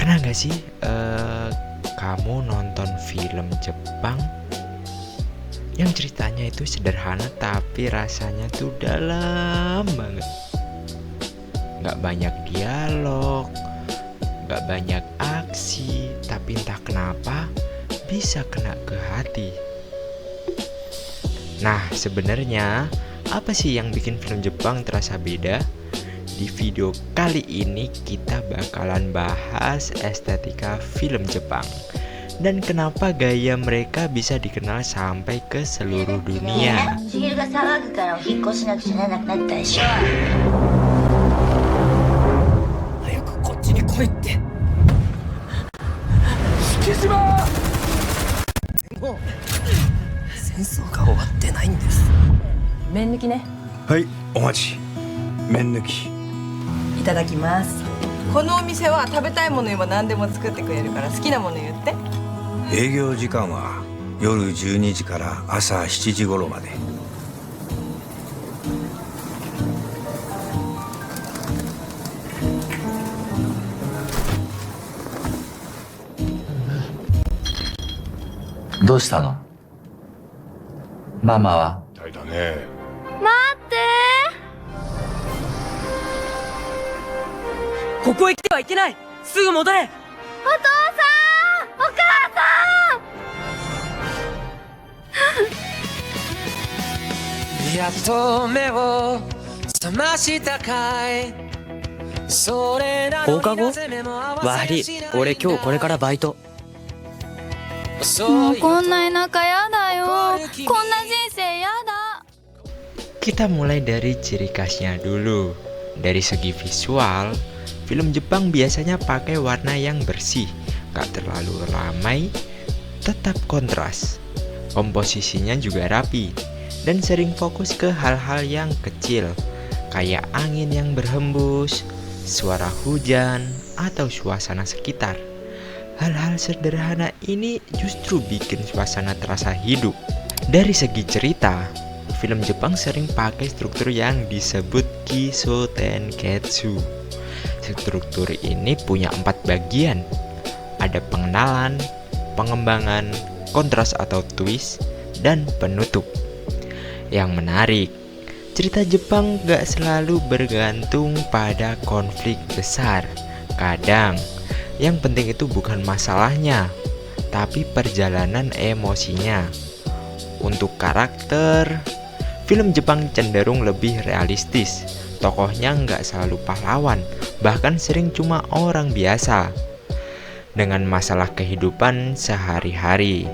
Pernah gak sih kamu nonton film Jepang yang ceritanya itu sederhana tapi rasanya tuh dalam banget? Gak banyak dialog, gak banyak aksi, tapi entah kenapa bisa kena ke hati. Nah, sebenarnya apa sih yang bikin film Jepang terasa beda? Di video kali ini kita bakalan bahas estetika film Jepang dan kenapa gaya mereka bisa dikenal sampai ke seluruh dunia. Hai, omachi. Mennuki. いただきます。このお店は食べたいもの言えば何でも作ってくれるから好きなもの言って。営業時間は夜12時から朝7時頃まで。どうしたの？ママは？みたいだね。ここへ来てはいけない。すぐ戻れ。お父さん、お母さん。やっと目を覚ましたかい。放課後？悪い、俺今日これからバイト。もうこんな田舎やだよ。こんな人生やだ。Kita mulai dari ciri khasnya dulu. Dari segi visual, film Jepang biasanya pakai warna yang bersih, gak terlalu ramai, tetap kontras. Komposisinya juga rapi, dan sering fokus ke hal-hal yang kecil, kayak angin yang berhembus, suara hujan, atau suasana sekitar. Hal-hal sederhana ini justru bikin suasana terasa hidup. Dari segi cerita, film Jepang sering pakai struktur yang disebut Kiso Tenketsu. Struktur ini punya 4 bagian. Ada pengenalan, pengembangan, kontras atau twist, dan penutup. Yang menarik, cerita Jepang gak selalu bergantung pada konflik besar. Kadang, yang penting itu bukan masalahnya, tapi perjalanan emosinya. Untuk karakter, film Jepang cenderung lebih realistis. Tokohnya nggak selalu pahlawan, bahkan sering cuma orang biasa dengan masalah kehidupan sehari-hari.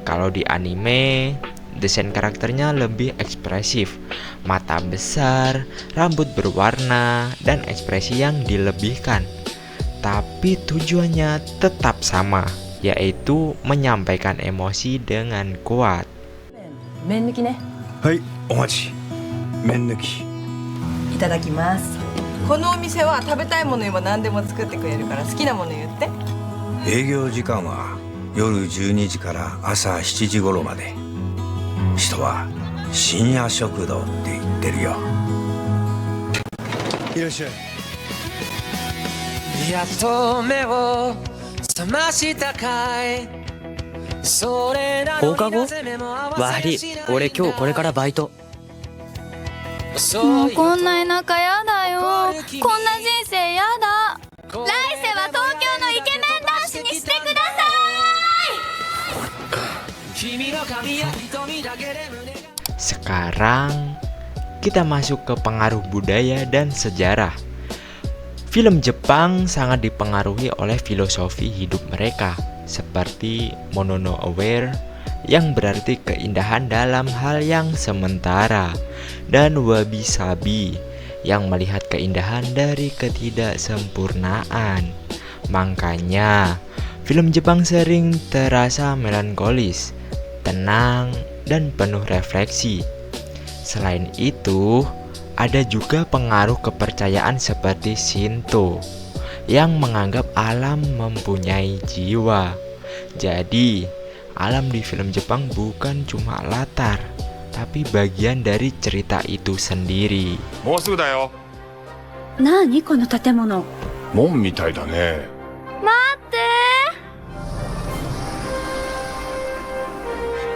Kalau di anime, desain karakternya lebih ekspresif, mata besar, rambut berwarna, dan ekspresi yang dilebihkan. Tapi tujuannya tetap sama, yaitu menyampaikan emosi dengan kuat. 麺抜きね。はい、お待ち。麺抜き。いただきます。このお店は食べたいもの言えば何でも作ってくれるから好きなもの言って。営業時間は夜12時から朝7時頃まで。人は深夜食堂って言ってるよ。いらっしゃい。やっと目を覚ましたかい。放課後？悪い、俺今日これからバイト。もうこんな田舎やだよ。こんな人生やだ。来世は東京のイケメン男子にしてください。 Sekarang kita masuk ke pengaruh budaya dan sejarah. Film Jepang sangat dipengaruhi oleh filosofi hidup mereka, seperti monono aware yang berarti keindahan dalam hal yang sementara, dan wabi sabi yang melihat keindahan dari ketidaksempurnaan. Makanya film Jepang sering terasa melankolis, tenang, dan penuh refleksi. Selain itu, ada juga pengaruh kepercayaan seperti Shinto yang menganggap alam mempunyai jiwa. Jadi, alam di film Jepang bukan cuma latar, tapi bagian dari cerita itu sendiri. もうすぐだよ。何この建物。門みたいだね。待っ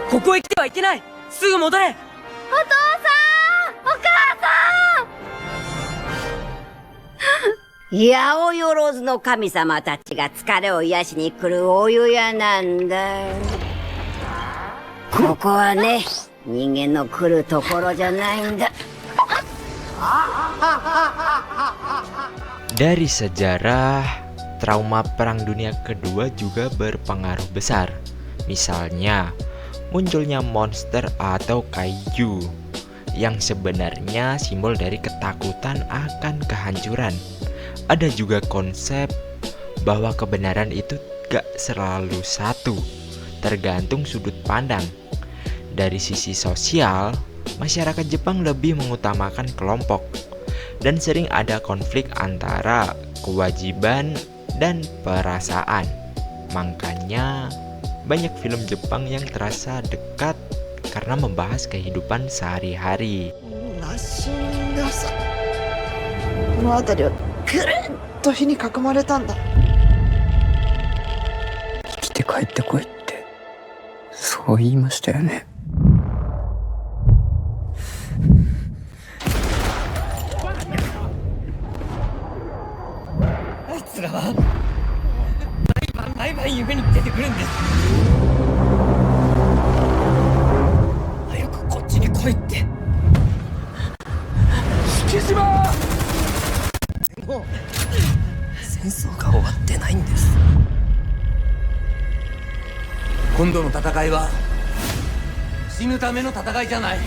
ここへ来てはいけない。すぐ戻れ。お父さん、お母さん。八百万の神様たちが疲れを癒しに来るお湯屋なんだ。ここはね、人間の来るところじゃないんだ。Dari sejarah, trauma Perang Dunia Kedua juga berpengaruh besar. Misalnya, munculnya monster atau kaiju yang sebenarnya simbol dari ketakutan akan kehancuran. Ada juga konsep bahwa kebenaran itu gak selalu satu, tergantung sudut pandang. Dari sisi sosial, masyarakat Jepang lebih mengutamakan kelompok dan sering ada konflik antara kewajiban dan perasaan. Makanya banyak film Jepang yang terasa dekat karena membahas kehidupan sehari-hari. この辺りはぐるっと火に囲まれたんだ。生きて帰ってこいってそう言いましたよね。あいつらは毎晩夢に出てくるんです。早くこっちに来いって。月島、もう戦争が終わってないんです。今度の戦いは死ぬための戦いじゃない。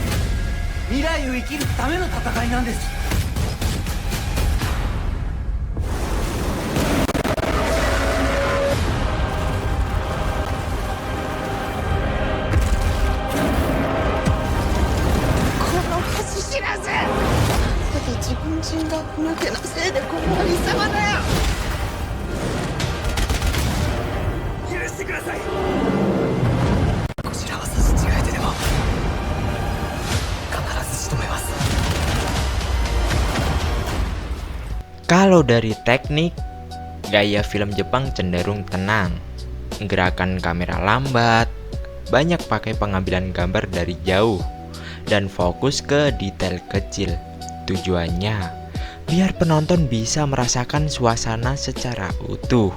未来を生きるための戦いなんです。知らず。だって自分人が無手のせいでここは貴様だよ。許してください。こちらは差し違えてでも必ず仕留めます。 Kalau dari teknik, gaya film Jepang cenderung tenang. Gerakan kamera lambat, banyak pakai pengambilan gambar dari jauh, dan fokus ke detail kecil. Tujuannya biar penonton bisa merasakan suasana secara utuh.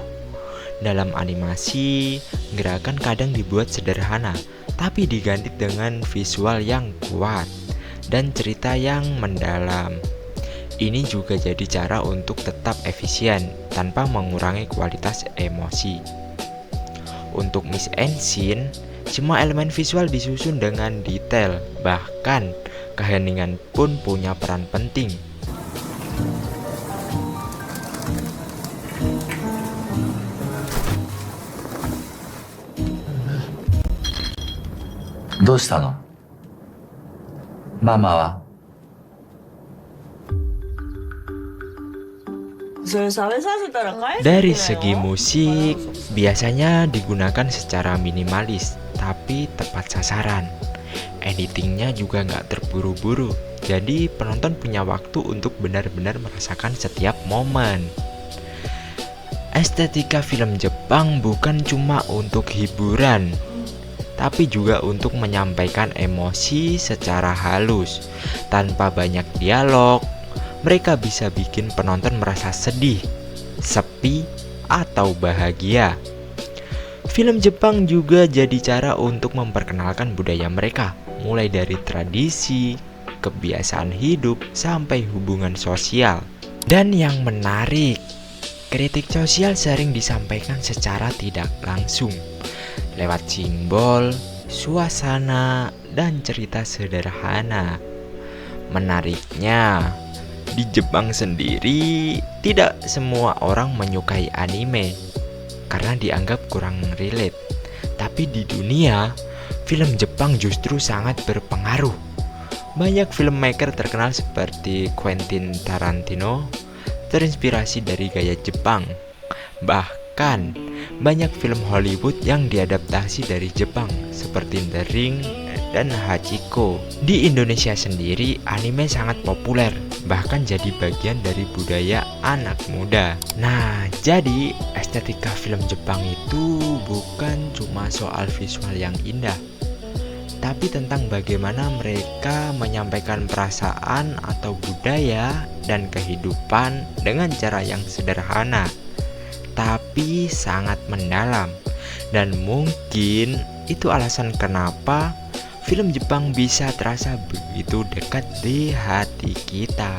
Dalam animasi, gerakan kadang dibuat sederhana, tapi diganti dengan visual yang kuat dan cerita yang mendalam. Ini juga jadi cara untuk tetap efisien tanpa mengurangi kualitas emosi. Untuk mise en scene, semua elemen visual disusun dengan detail, bahkan keheningan pun punya peran penting. Doshita no? Mama wa? Dari segi musik, biasanya digunakan secara minimalis, tapi tepat sasaran. Editingnya juga nggak terburu-buru, jadi penonton punya waktu untuk benar-benar merasakan setiap momen. Estetika film Jepang bukan cuma untuk hiburan, tapi juga untuk menyampaikan emosi secara halus. Tanpa banyak dialog, mereka bisa bikin penonton merasa sedih, sepi, atau bahagia. Film Jepang juga jadi cara untuk memperkenalkan budaya mereka, mulai dari tradisi, kebiasaan hidup, sampai hubungan sosial. Dan yang menarik, kritik sosial sering disampaikan secara tidak langsung, lewat simbol, suasana, dan cerita sederhana. Menariknya, di Jepang sendiri, tidak semua orang menyukai anime karena dianggap kurang relate. Tapi di dunia, film Jepang justru sangat berpengaruh. Banyak filmmaker terkenal seperti Quentin Tarantino terinspirasi dari gaya Jepang. Bahkan, banyak film Hollywood yang diadaptasi dari Jepang seperti The Ring dan Hachiko. Di Indonesia sendiri, anime sangat populer, bahkan jadi bagian dari budaya anak muda. Nah, jadi estetika film Jepang itu bukan cuma soal visual yang indah, tapi tentang bagaimana mereka menyampaikan perasaan atau budaya dan kehidupan dengan cara yang sederhana, tapi sangat mendalam. Dan mungkin itu alasan kenapa film Jepang bisa terasa begitu dekat di hati kita.